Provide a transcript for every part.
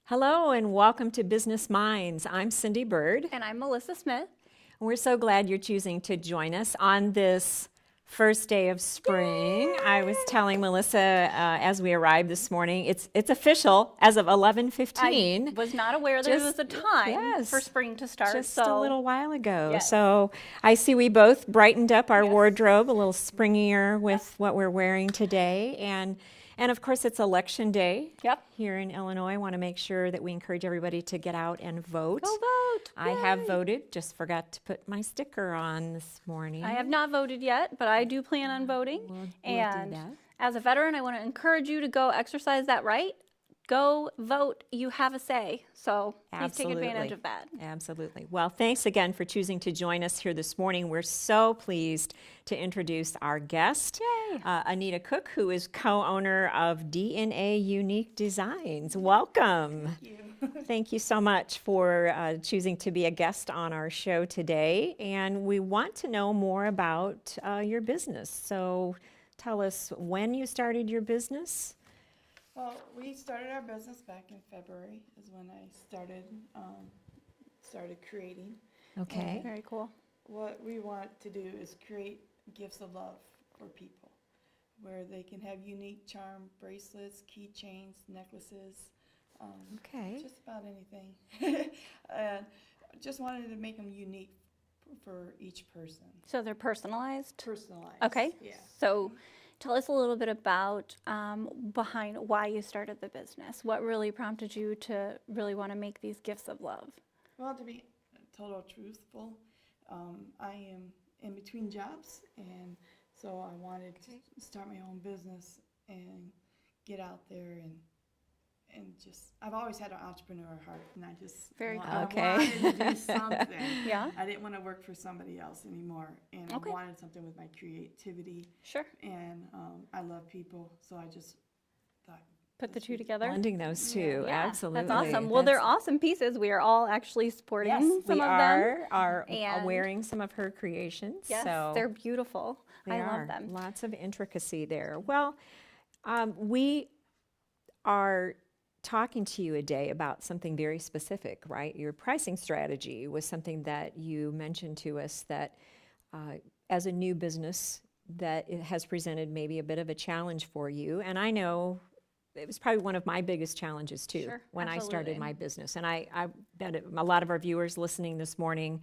Hello and welcome to Business Minds. I'm Cindy Bird. And I'm Melissa Smith. And we're so glad you're choosing to join us on this first day of spring. Yay! I was telling Melissa as we arrived this morning, it's official as of 11:15. I was not aware there was a time for spring to start. Just a little while ago. Yes. So I see we both brightened up our Yes. wardrobe a little springier with what we're wearing today. And of course, it's election day here in Illinois. I want to make sure that we encourage everybody to get out and vote. Go vote. I Yay. have voted, just forgot to put my sticker on this morning. I have not voted yet, but I do plan on voting. We'll and do that. as a veteran, I want to encourage you to go exercise that right. Go vote. You have a say. So please take advantage of that. Absolutely. Well, thanks again for choosing to join us here this morning. We're so pleased to introduce our guest, Anita Cook, who is co-owner of DNA Unique Designs. Welcome. Thank you. Thank you so much for choosing to be a guest on our show today. And we want to know more about your business. So tell us when you started your business. Well, we started our business back in February is when I started creating. Okay. And Very cool. what we want to do is create gifts of love for people where they can have unique charm bracelets, keychains, necklaces, Okay. just about anything. And just wanted to make them unique for each person. So they're personalized? Personalized. Okay. Yeah. So tell us a little bit about behind why you started the business. What really prompted you to really want to make these gifts of love? Well, to be total truthful, I am in between jobs, and so I wanted to start my own business and get out there and just, I've always had an entrepreneur heart, and I just Very cool. I Okay. wanted to do something. Yeah. I didn't want to work for somebody else anymore, and Okay. I wanted something with my creativity, Sure. and I love people, so I just thought, Put the two together. Blending those two, Yeah, absolutely. that's awesome. Well, they're awesome pieces. We are all actually sporting Yes, some we of are them. And wearing some of her creations. Yes, so they're beautiful. they I are. love them. Lots of intricacy there. Well, we are talking to you today about something very specific, right? Your pricing strategy was something that you mentioned to us that as a new business that it has presented maybe a bit of a challenge for you. And I know it was probably one of my biggest challenges too Sure, when I started absolutely. my business. And I bet a lot of our viewers listening this morning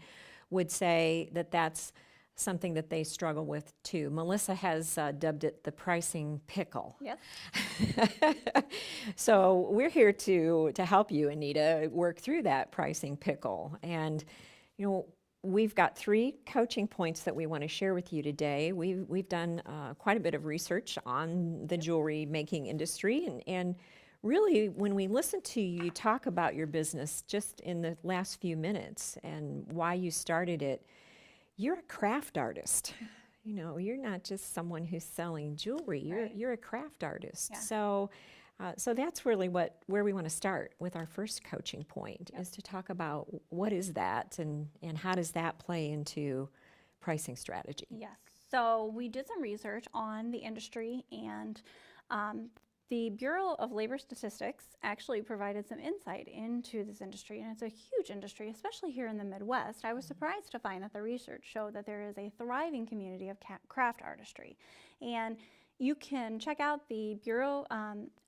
would say that that's something that they struggle with too. Melissa has dubbed it the pricing pickle. Yes. So we're here to help you, Anita, work through that pricing pickle. And you know, we've got 3 coaching points that we want to share with you today. We've done quite a bit of research on the jewelry making industry, and really, when we listen to you talk about your business just in the last few minutes and why you started it, you're a craft artist. You know, you're not just someone who's selling jewelry. Right. You're a craft artist. Yeah. So that's really where we want to start with our first coaching point, is to talk about what is that and how does that play into pricing strategy. Yes. So we did some research on the industry, and the Bureau of Labor Statistics actually provided some insight into this industry, and it's a huge industry, especially here in the Midwest. I was surprised to find that the research showed that there is a thriving community of craft artistry. And you can check out the Bureau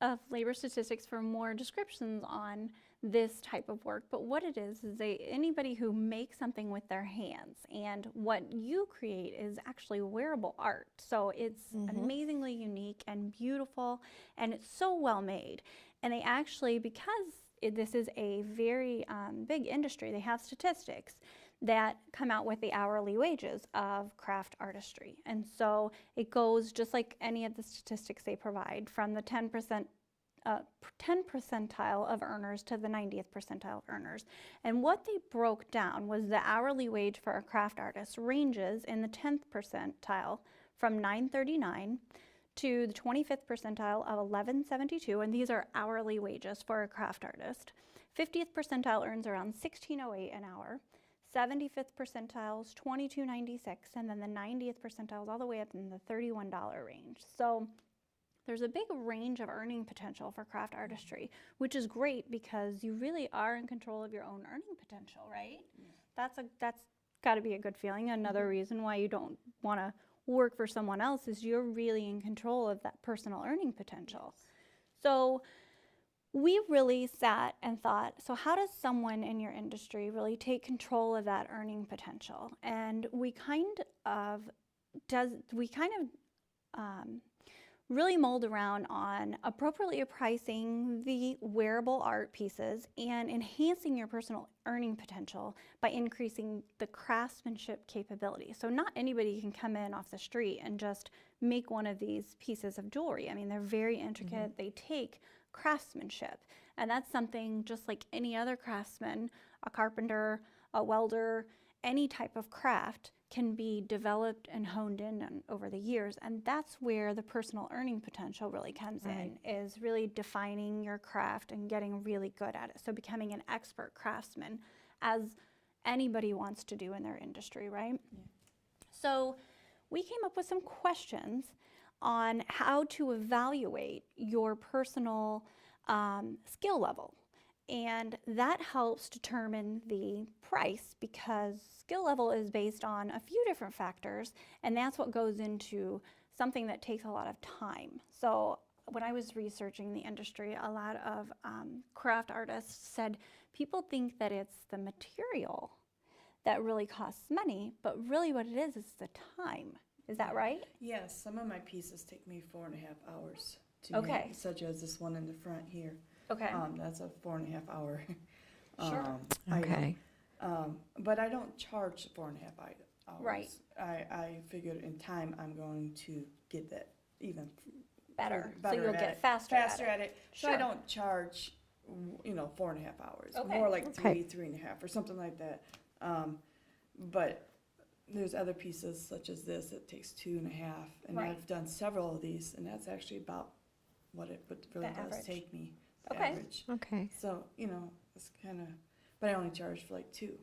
of Labor Statistics for more descriptions on this type of work. But what it is anybody who makes something with their hands, and what you create is actually wearable art. So it's amazingly unique and beautiful, and it's so well made. And they actually, because this is a very big industry, they have statistics that come out with the hourly wages of craft artistry. And so it goes just like any of the statistics they provide, from the 10 percentile of earners to the 90th percentile of earners. And what they broke down was the hourly wage for a craft artist ranges in the 10th percentile from $9.39 to the 25th percentile of $11.72, and these are hourly wages for a craft artist. 50th percentile earns around $16.08 an hour. 75th percentile is $22.96, and then the 90th percentile is all the way up in the $31 range. So there's a big range of earning potential for craft artistry, which is great because you really are in control of your own earning potential, right? That's got to be a good feeling. Another reason why you don't want to work for someone else is you're really in control of that personal earning potential. So we really sat and thought, so how does someone in your industry really take control of that earning potential? And we kind of really mold around on appropriately pricing the wearable art pieces and enhancing your personal earning potential by increasing the craftsmanship capability. So not anybody can come in off the street and just make one of these pieces of jewelry. I mean, they're very intricate. They take craftsmanship, and that's something just like any other craftsman, a carpenter, a welder, any type of craft can be developed and honed in over the years, and that's where the personal earning potential really comes in, is really defining your craft and getting really good at it. So becoming an expert craftsman, as anybody wants to do in their industry, right? So we came up with some questions on how to evaluate your personal skill level. And that helps determine the price, because skill level is based on a few different factors, and that's what goes into something that takes a lot of time. So when I was researching the industry, a lot of craft artists said people think that it's the material that really costs money, but really what it is the time. Is that right? Yes, some of my pieces take me 4.5 hours to Okay. make, such as this one in the front here. Okay. That's a 4.5 hour Sure. Okay. item. But I don't charge 4.5 hours. Right. I figured in time I'm going to get that even Better. So better you'll at get it, faster at it. So I Sure. don't charge, 4.5 hours. Okay. More like Okay. 3.5, or something like that. But there's other pieces such as this that takes 2.5, and Right. I've done several of these, and that's actually about what it really The does average. take me. Okay. Average. Okay. So, it's kind of, but I only charge for like 2.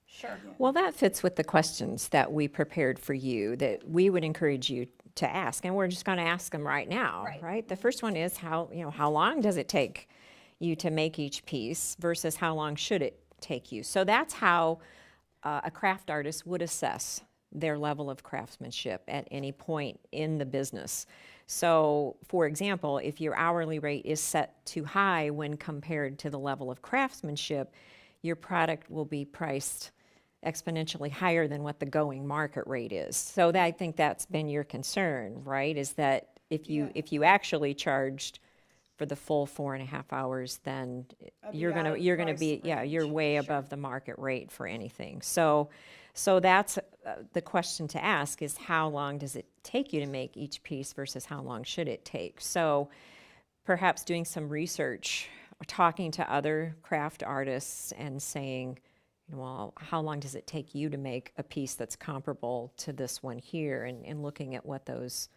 Sure. Yeah. Well, that fits with the questions that we prepared for you that we would encourage you to ask, and we're just going to ask them right now, Right. right? The first one is how long does it take you to make each piece versus how long should it take you? So that's how a craft artist would assess their level of craftsmanship at any point in the business. So, for example, if your hourly rate is set too high when compared to the level of craftsmanship, your product will be priced exponentially higher than what the going market rate is. So I think that's been your concern, right? Is that if you actually charged for the full 4.5 hours, then I'd be you're out of gonna price be you're range. way above the market rate for anything. So that's the question to ask, is how long does it take you to make each piece versus how long should it take? So perhaps doing some research, or talking to other craft artists and saying, well, how long does it take you to make a piece that's comparable to this one here, and looking at what those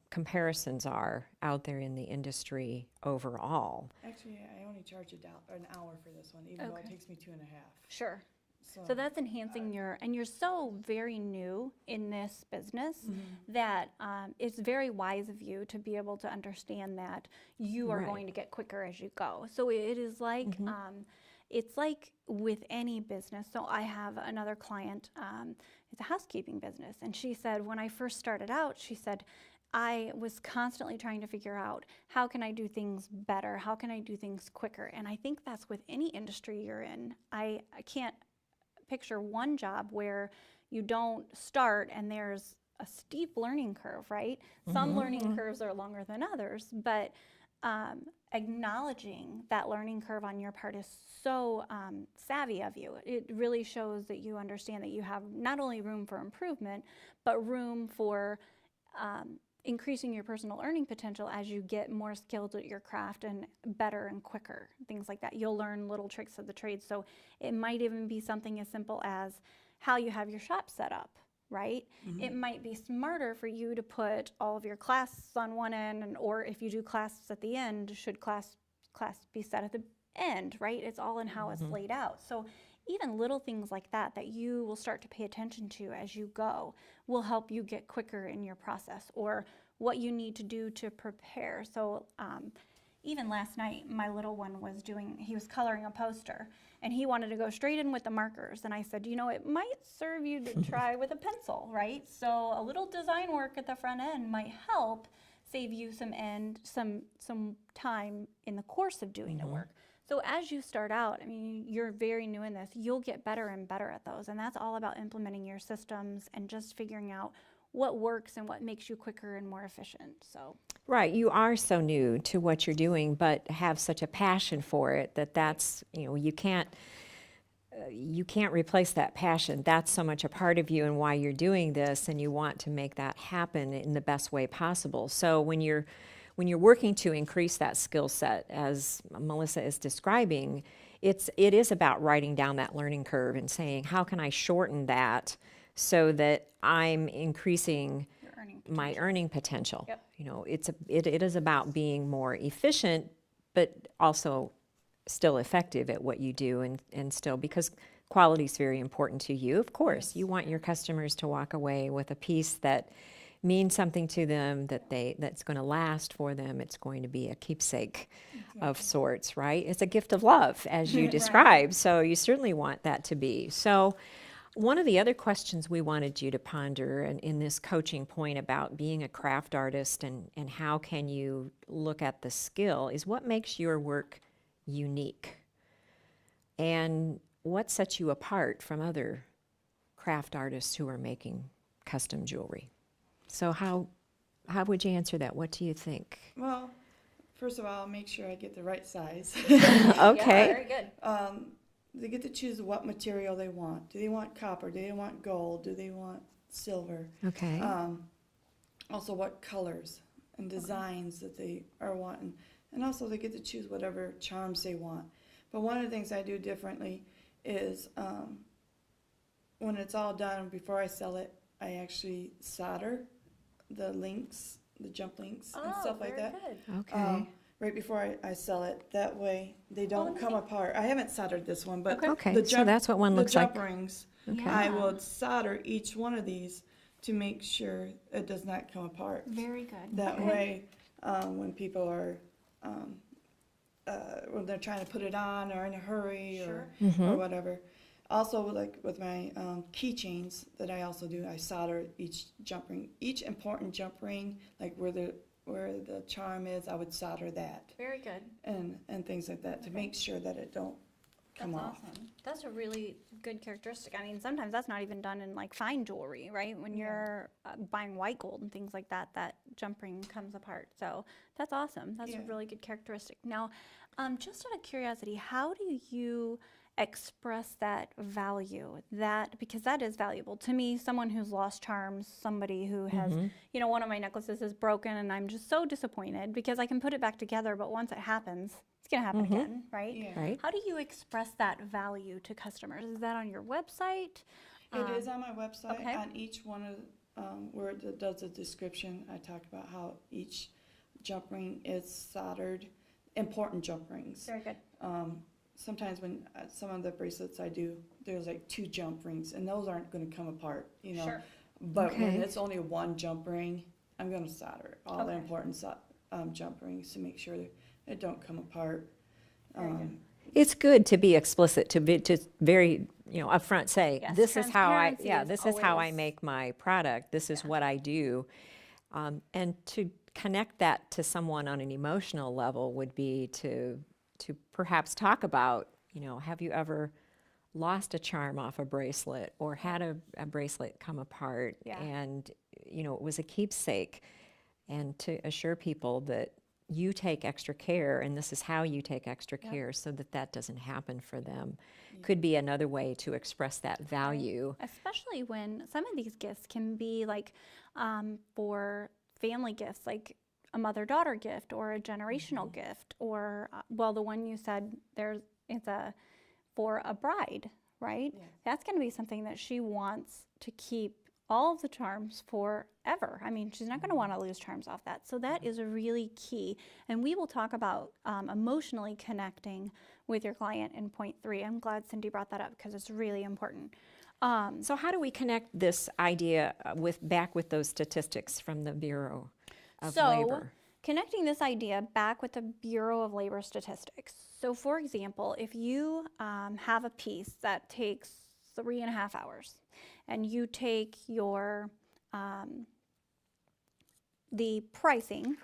comparisons are out there in the industry overall. Actually, I only charge an hour for this one, even though it Okay. takes me 2.5. Sure. So, So that's enhancing and you're so very new in this business that it's very wise of you to be able to understand that you are Right. going to get quicker as you go. So it is like, it's like with any business. So I have another client, it's a housekeeping business. And she said, when I first started out, she said, I was constantly trying to figure out, how can I do things better? How can I do things quicker? And I think that's with any industry you're in. I can't picture one job where you don't start and there's a steep learning curve, right? Some learning curves are longer than others, but acknowledging that learning curve on your part is so savvy of you. It really shows that you understand that you have not only room for improvement, but room for increasing your personal earning potential as you get more skilled at your craft and better and quicker, things like that. You'll learn little tricks of the trade. So it might even be something as simple as how you have your shop set up, right? It might be smarter for you to put all of your clasps on one end, or if you do clasps at the end, should clasp be set at the end, right? It's all in how it's laid out. So even little things like that you will start to pay attention to as you go will help you get quicker in your process. Or what you need to do to prepare. So even last night, my little one he was coloring a poster, and he wanted to go straight in with the markers. And I said, it might serve you to try with a pencil, right? So a little design work at the front end might help save you some time in the course of doing the work. So as you start out, I mean, you're very new in this, you'll get better and better at those. And that's all about implementing your systems and just figuring out what works and what makes you quicker and more efficient. So Right, you are so new to what you're doing, but have such a passion for it that's you can't replace that passion. That's so much a part of you and why you're doing this, and you want to make that happen in the best way possible. So when you're working to increase that skill set, as Melissa is describing, it is about writing down that learning curve and saying, how can I shorten that so that I'm increasing my earning potential. Yep. It is about being more efficient, but also still effective at what you do, and still, because quality is very important to you. Of course, you want your customers to walk away with a piece that means something to them, that's going to last for them. It's going to be a keepsake of sorts, right? It's a gift of love, as you described. So you certainly want that to be. So one of the other questions we wanted you to ponder in this coaching point about being a craft artist and how can you look at the skill is, what makes your work unique? And what sets you apart from other craft artists who are making custom jewelry? So how would you answer that? What do you think? Well, first of all, make sure I get the right size. Okay. Yeah, very good. They get to choose what material they want. Do they want copper? Do they want gold? Do they want silver? Okay. Also, what colors and designs that they are wanting. And also, they get to choose whatever charms they want. But one of the things I do differently is when it's all done, before I sell it, I actually solder the links, the jump links, and stuff like that. Good. Okay. Right before I sell it. That way they don't come apart. I haven't soldered this one, but Okay. the So that's what one looks like. jump rings, Okay. I will solder each one of these to make sure it does not come apart. Very good. That way, when people are, when they're trying to put it on or in a hurry or whatever. Also, like with my keychains that I also do, I solder each jump ring, each important jump ring, like where the charm is, I would solder that. Very good. And things like that to make sure that it don't come That's off. awesome. That's a really good characteristic. I mean, sometimes that's not even done in like fine jewelry, right? When you're buying white gold and things like that, that jump ring comes apart. So that's awesome. That's a really good characteristic. Now, just out of curiosity, how do you express that value, because that is valuable to me? Someone who's lost charms, somebody who has, one of my necklaces is broken and I'm just so disappointed because I can put it back together, but once it happens, it's going to happen again, right? Yeah. Right. How do you express that value to customers? Is that on your website? It is on my website. Okay. On each one of where it does a description, I talk about how each jump ring is soldered. Important jump rings. Very good. Sometimes when some of the bracelets I do, there's like 2 jump rings, and those aren't going to come apart, Sure. But when Okay. it's only 1 jump ring, I'm going to solder all the Okay. important jump rings to make sure that it don't come apart. Very good. It's good to be explicit, to very upfront say, Yes, this is how transparency is this is how I always- make my product. This is what I do, and to connect that to someone on an emotional level would be to perhaps talk about, have you ever lost a charm off a bracelet or had a bracelet come apart and it was a keepsake, and to assure people that you take extra care and this is how you take extra care so that doesn't happen for them. Could be another way to express that value. Especially when some of these gifts can be like for family gifts, like a mother-daughter gift or a generational gift, or the one you said it's for a bride, right? Yes. That's going to be something that she wants to keep all of the charms forever. I mean, she's not going to want to lose charms off that. So that is a really key. And we will talk about emotionally connecting with your client in point 3. I'm glad Cindy brought that up because it's really important. So how do we connect this idea back with those statistics from the Bureau of So, labor. connecting this idea back with the Bureau of Labor Statistics. So, for example, if you have a piece that takes 3.5 hours, and you take your the pricing,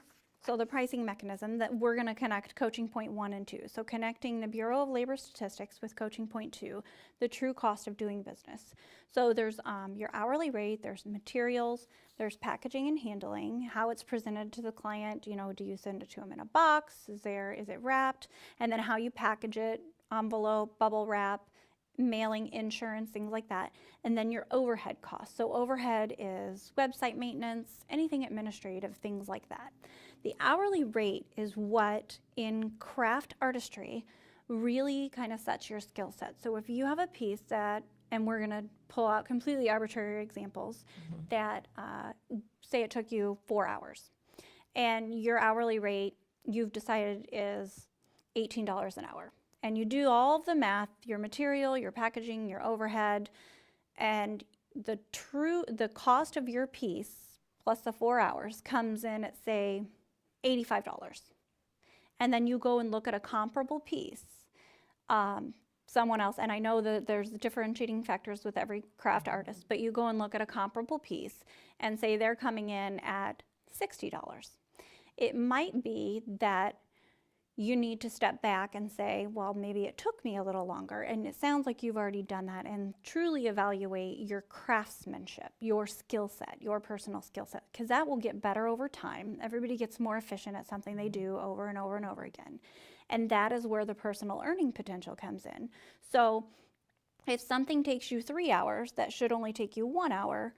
so the pricing mechanism that we're going to connect coaching point 1 and 2. So connecting the Bureau of Labor Statistics with coaching point 2, the true cost of doing business. So there's your hourly rate, there's materials, there's packaging and handling, how it's presented to the client. You know, do you send it to them in a box? Is it wrapped? And then how you package it, envelope, bubble wrap, mailing, insurance, things like that. And then your overhead costs. So overhead is website maintenance, anything administrative, things like that. The hourly rate is what in craft artistry really kind of sets your skill set. So if you have a piece that, and we're going to pull out completely arbitrary examples, that say it took you 4 hours, and your hourly rate you've decided is $18 an hour. And you do all of the math, your material, your packaging, your overhead, and the cost of your piece plus the 4 hours comes in at, say, $85. And then you go and look at a comparable piece, someone else, and I know that there's differentiating factors with every craft artist, but you go and look at a comparable piece and say they're coming in at $60. It might be that you need to step back and say, well, maybe it took me a little longer. And it sounds like you've already done that, and truly evaluate your craftsmanship, your skill set, your personal skill set, because that will get better over time. Everybody gets more efficient at something they do over and over and over again. And that is where the personal earning potential comes in. So if something takes you 3 hours that should only take you 1 hour,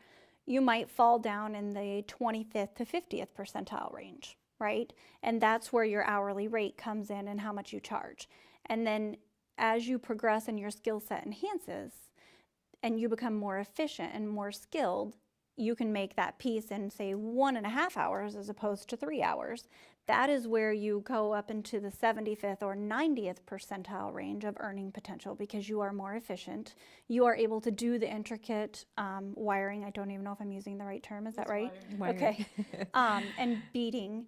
you might fall down in the 25th to 50th percentile range. Right? And that's where your hourly rate comes in and how much you charge. And then as you progress and your skill set enhances and you become more efficient and more skilled, you can make that piece in, say, 1.5 hours as opposed to 3 hours. That is where you go up into the 75th or 90th percentile range of earning potential, because you are more efficient. You are able to do the intricate wiring. I don't even know if I'm using the right term. Is that right? Wiring. Okay. And beading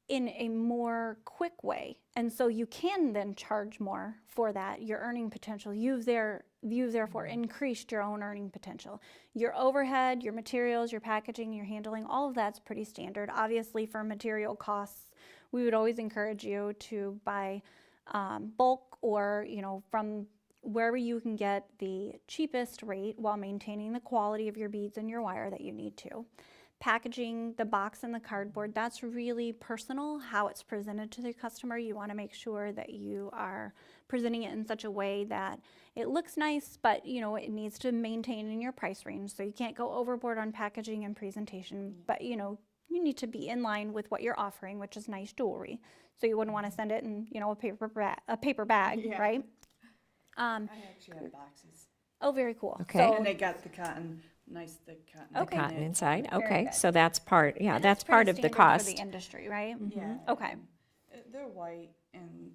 in a more quick way. And so you can then charge more for that. Your earning potential, you've therefore increased your own earning potential. Your overhead, your materials, your packaging, your handling, all of that's pretty standard. Obviously, for material costs, we would always encourage you to buy bulk, or, you know, from wherever you can get the cheapest rate while maintaining the quality of your beads and your wire that you need to. Packaging, the box and the cardboard, that's really personal, how it's presented to the customer. You want to make sure that you are presenting it in such a way that it looks nice, but, you know, it needs to maintain in your price range. So you can't go overboard on packaging and presentation, but, you know, you need to be in line with what you're offering, which is nice jewelry. So you wouldn't want to send it in, you know, a paper bag, right? I actually have boxes. Oh, very cool. Okay. So, And they got the cotton, nice thick cotton. Okay. Cotton in it. inside. Very Okay, good. so that's part. Yeah, and that's pretty part of the standard cost. for the industry, right? Yeah. Okay. They're white, and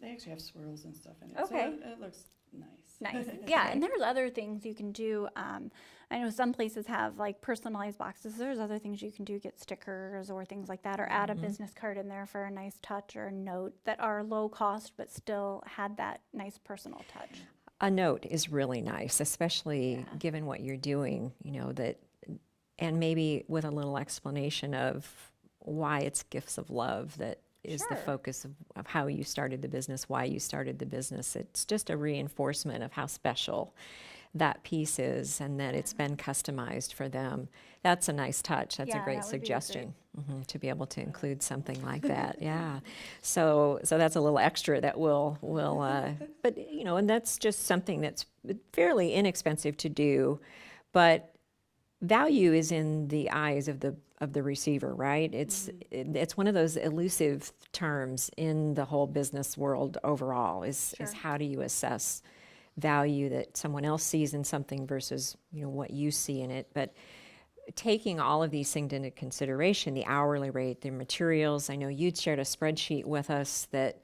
they actually have swirls and stuff in it. Okay. So it looks nice. Nice. Yeah, and there's other things you can do. I know some places have like personalized boxes. There's other things you can do, get stickers or things like that, or add a business card in there for a nice touch, or a note, that are low cost but still had that nice personal touch. A note is really nice, especially given what you're doing, you know, that, and maybe with a little explanation of why it's gifts of love that is the Sure. focus of how you started the business, why you started the business. It's just a reinforcement of how special that piece is, and that it's been customized for them. That's a nice touch. That's Yeah, a great that would be suggestion, to be able to include something like that. Yeah. So that's a little extra that will but, you know, and that's just something that's fairly inexpensive to do, but value is in the eyes of the receiver, right? It's one of those elusive terms in the whole business world overall, is how do you assess value that someone else sees in something versus, you know, what you see in it. But taking all of these things into consideration, the hourly rate, the materials, I know you'd shared a spreadsheet with us that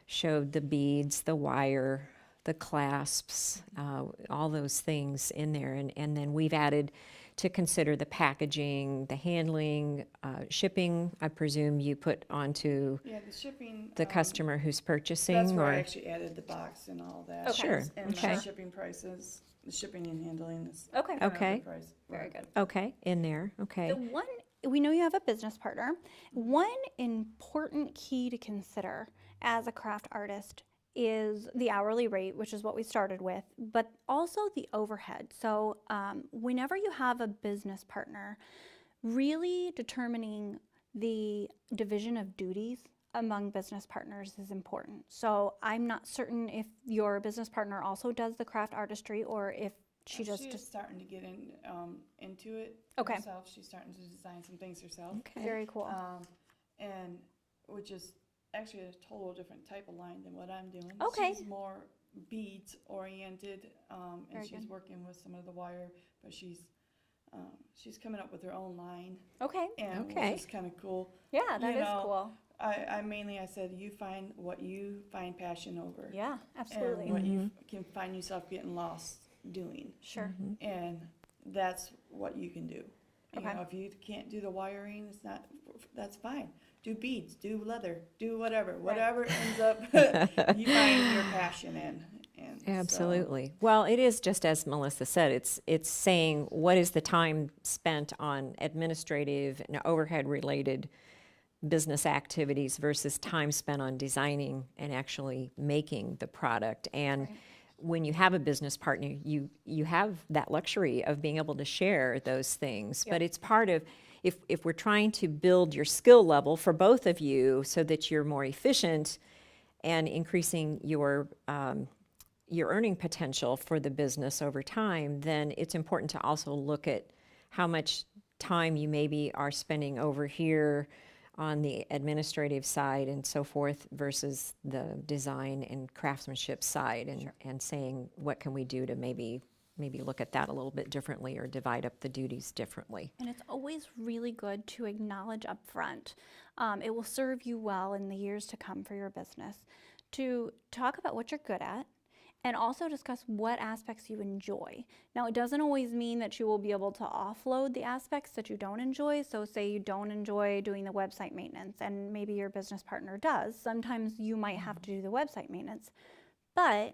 showed the beads, the wire, the clasps, all those things in there. And then we've added to consider the packaging, the handling, shipping, I presume you put onto Yeah, the shipping. the customer who's purchasing? That's where I or actually added the box and all that. Okay. Sure, And okay. the shipping prices, the shipping and handling is. Okay. another Okay. price. Very good. Okay, in there, okay. The one, we know you have a business partner. One important key to consider as a craft artist is the hourly rate, which is what we started with, but also the overhead. So whenever you have a business partner, really determining the division of duties among business partners is important. So I'm not certain if your business partner also does the craft artistry or if she She just is starting to get into it Okay. herself. She's starting to design some things herself. Okay. very cool. And which is actually a total different type of line than what I'm doing. Okay. She's more beads oriented, and Very she's good. working with some of the wire, but she's coming up with her own line, Okay. and Okay. which is kind of cool. Yeah, that You is know, cool. I said, you find what you find passion over. Yeah, absolutely. And what you can find yourself getting lost doing. Sure. And that's what you can do. Okay. You know, if you can't do the wiring, that's fine. Do beads, do leather, do whatever ends up you find your passion in. And so- Absolutely. Well, it is just as Melissa said, it's saying what is the time spent on administrative and overhead related business activities versus time spent on designing and actually making the product. And Right. when you have a business partner, you have that luxury of being able to share those things. Yep. But it's part of, if we're trying to build your skill level for both of you so that you're more efficient and increasing your earning potential for the business over time, then it's important to also look at how much time you maybe are spending over here on the administrative side and so forth versus the design and craftsmanship side, and saying what can we do to maybe look at that a little bit differently or divide up the duties differently. And it's always really good to acknowledge up front. It will serve you well in the years to come for your business to talk about what you're good at and also discuss what aspects you enjoy. Now, it doesn't always mean that you will be able to offload the aspects that you don't enjoy. So say you don't enjoy doing the website maintenance and maybe your business partner does. Sometimes you might have to do the website maintenance. But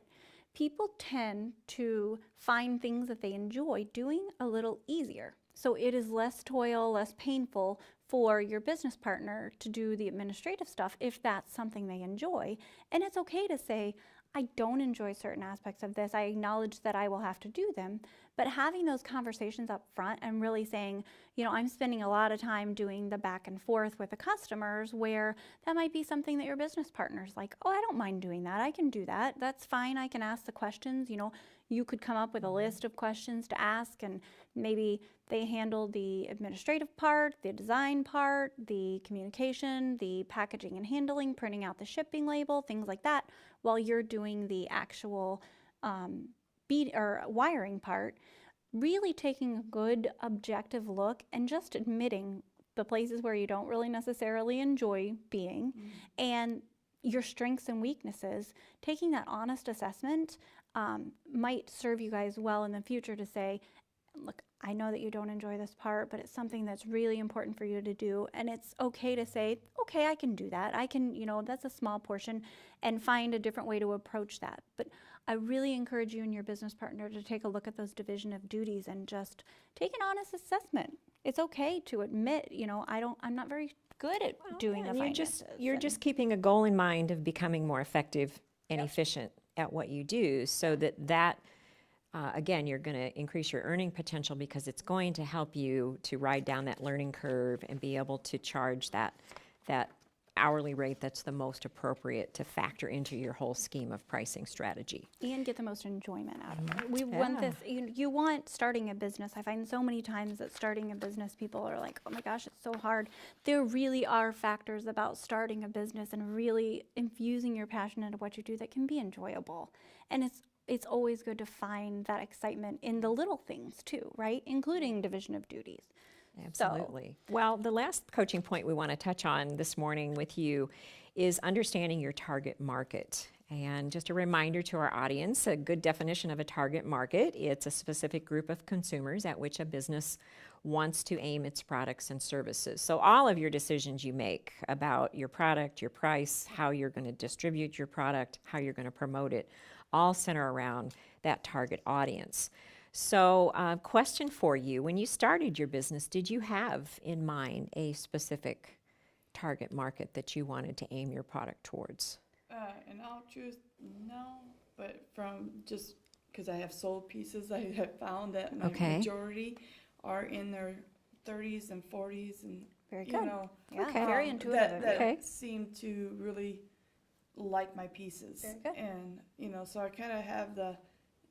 people tend to find things that they enjoy doing a little easier. So it is less toil, less painful for your business partner to do the administrative stuff if that's something they enjoy. And it's okay to say, I don't enjoy certain aspects of this. I acknowledge that I will have to do them, but having those conversations up front and really saying, you know, I'm spending a lot of time doing the back and forth with the customers where that might be something that your business partner's like, oh, I don't mind doing that. I can do that. That's fine. I can ask the questions. You know, you could come up with a list of questions to ask, and maybe they handle the administrative part, the design part, the communication, the packaging and handling, printing out the shipping label, things like that, while you're doing the actual bead or wiring part. Really taking a good objective look and just admitting the places where you don't really necessarily enjoy being and your strengths and weaknesses. Taking that honest assessment might serve you guys well in the future to say, look, I know that you don't enjoy this part, but it's something that's really important for you to do. And it's okay to say, okay, I can do that. I can, you know, that's a small portion, and find a different way to approach that. But I really encourage you and your business partner to take a look at those division of duties and just take an honest assessment. It's okay to admit, you know, I'm not very good at doing the And finances. you're and- just keeping a goal in mind of becoming more effective and efficient at what you do, so that again, you're going to increase your earning potential because it's going to help you to ride down that learning curve and be able to charge that hourly rate that's the most appropriate to factor into your whole scheme of pricing strategy. and get the most enjoyment out of it. We want Yeah. this, you want starting a business. I find so many times that starting a business, people are like, oh my gosh, it's so hard. There really are factors about starting a business and really infusing your passion into what you do that can be enjoyable. And it's always good to find that excitement in the little things too, right? Including division of duties. Absolutely. Well, the last coaching point we want to touch on this morning with you is understanding your target market. And just a reminder to our audience, a good definition of a target market, it's a specific group of consumers at which a business wants to aim its products and services. So all of your decisions you make about your product, your price, how you're going to distribute your product, how you're going to promote it, all center around that target audience. So question for you, when you started your business, did you have in mind a specific target market that you wanted to aim your product towards? In all truth, no, but from just because I have sold pieces, I have found that my majority are in their 30s and 40s, and Very you good. know, Yeah, very intuitive. that seem to really like my pieces. Very good. And you know, so I kind of have the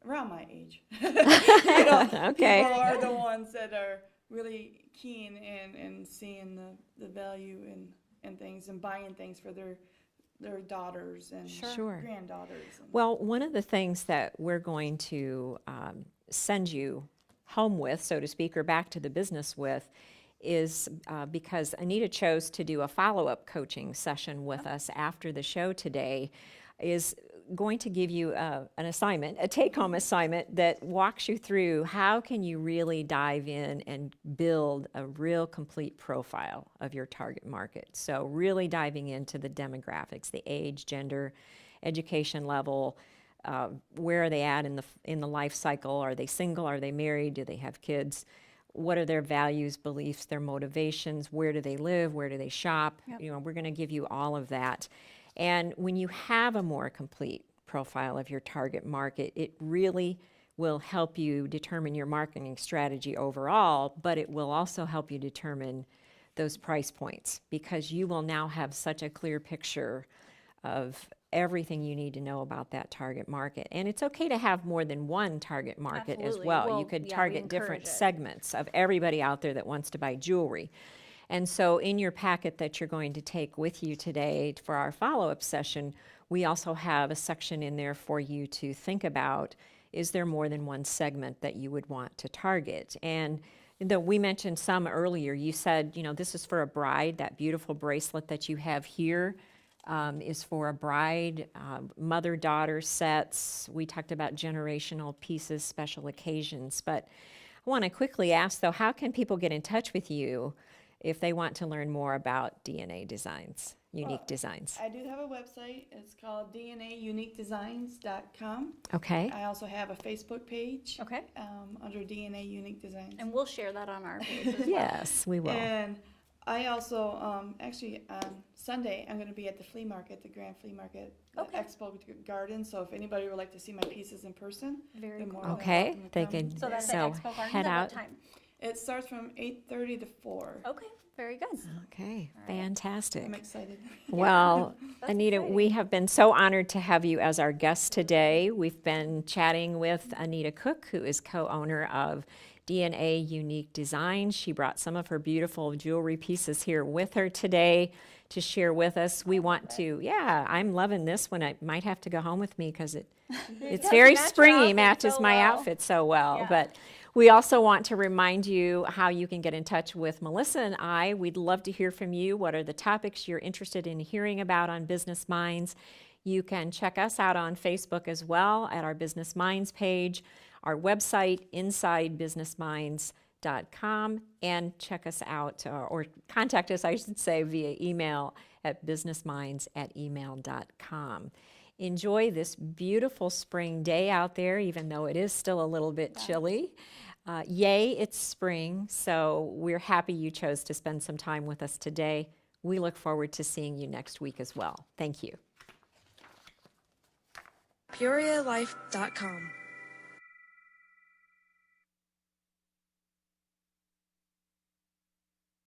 around my age. You know, Okay. people are the ones that are really keen and seeing the value in things and buying things for their daughters and Sure. granddaughters. And Well, one of the things that we're going to send you home with, so to speak, or back to the business with, is because Anita chose to do a follow-up coaching session with us after the show today, is going to give you an assignment, a take-home assignment that walks you through how can you really dive in and build a real complete profile of your target market. So really diving into the demographics, the age, gender, education level, where are they at in the life cycle? Are they single? Are they married? Do they have kids? What are their values, beliefs, their motivations? Where do they live? Where do they shop? Yep. You know, we're going to give you all of that. And when you have a more complete profile of your target market, it really will help you determine your marketing strategy overall, but it will also help you determine those price points because you will now have such a clear picture of everything you need to know about that target market. And it's okay to have more than one target market as Absolutely. well. Well, You could yeah, we target different encourage it. segments of everybody out there that wants to buy jewelry. And so in your packet that you're going to take with you today for our follow-up session, we also have a section in there for you to think about, is there more than one segment that you would want to target? And though we mentioned some earlier, you said, you know, this is for a bride. That beautiful bracelet that you have here is for a bride, mother-daughter sets. We talked about generational pieces, special occasions. But I want to quickly ask, though, how can people get in touch with you if they want to learn more about DNA designs, unique designs? I do have a website. It's called DNAUniqueDesigns.com. Okay. I also have a Facebook page Okay. under DNA Unique Designs. And we'll share that on our page as well. Yes, we will. And I also, actually, on Sunday, I'm going to be at the flea market, the Grand Flea Market, Okay. Expo Garden. So if anybody would like to see my pieces in person, Very they're cool. more than Okay, welcome to they come. can So that's so at Expo Gardens head at out. what time? It starts from 8:30 to 4. Okay, very good. Okay, All right. fantastic. I'm excited. Well, That's Anita, exciting. we have been so honored to have you as our guest today. We've been chatting with Anita Cook, who is co-owner of DNA Unique Designs. She brought some of her beautiful jewelry pieces here with her today to share with us. We want to, I'm loving this one. I might have to go home with me because it's does very match your springy, outfit matches so my well. outfit so well. Yeah. But we also want to remind you how you can get in touch with Melissa and I. We'd love to hear from you. What are the topics you're interested in hearing about on Business Minds? You can check us out on Facebook as well at our Business Minds page, our website, InsideBusinessMinds.com, and check us out or contact us, I should say, via email at businessminds@email.com. Enjoy this beautiful spring day out there, even though it is still a little bit chilly. Yay, it's spring, so we're happy you chose to spend some time with us today. We look forward to seeing you next week as well. Thank you. PeoriaLife.com